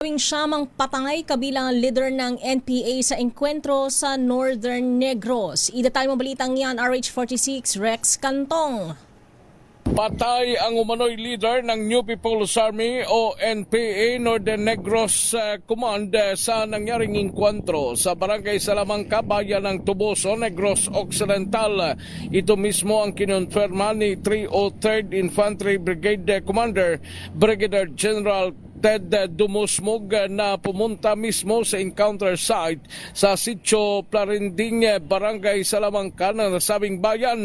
Siyamang patangay kabilang ang leader ng NPA sa engkwentro sa Northern Negros. Idatay mo balitang yan, RH46 Rex Cantong. Patay ang umano'y leader ng New People's Army o NPA Northern Negros Command sa nangyaring engkwentro sa Barangay Salamangka, bayan ng Tuboso, Negros Occidental. Ito mismo ang kinonfirma ni 303rd Infantry Brigade Commander Brigadier General Ted Dumusmog na pumunta mismo sa encounter site sa Sitio Clarinding, Barangay Salamangka ng nasabing bayan.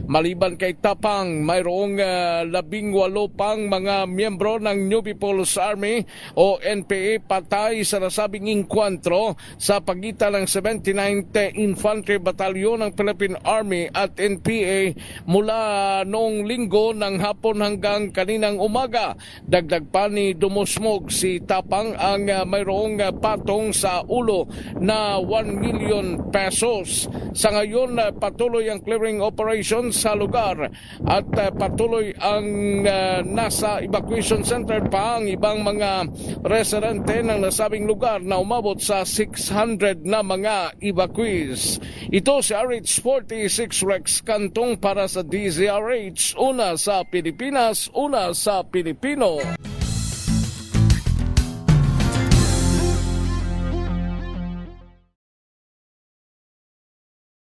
Maliban kay Tapang, mayroong 18 pang mga miyembro ng New People's Army o NPA patay sa nasabing engkwentro sa pagitan ng 79th Infantry Battalion ng Philippine Army at NPA mula noong linggo ng hapon hanggang kaninang umaga. Dagdag pa ni Dumusmog, si Tapang ang mayroong patong sa ulo na 1 million pesos. Sa ngayon, patuloy ang clearing operation sa lugar at patuloy ang nasa evacuation center pa ang ibang mga residente ng nasabing lugar na umabot sa 600 na mga evacuees. Ito si RH46 Rex Cantong para sa DZRH, una sa Pilipinas, una sa Pilipino.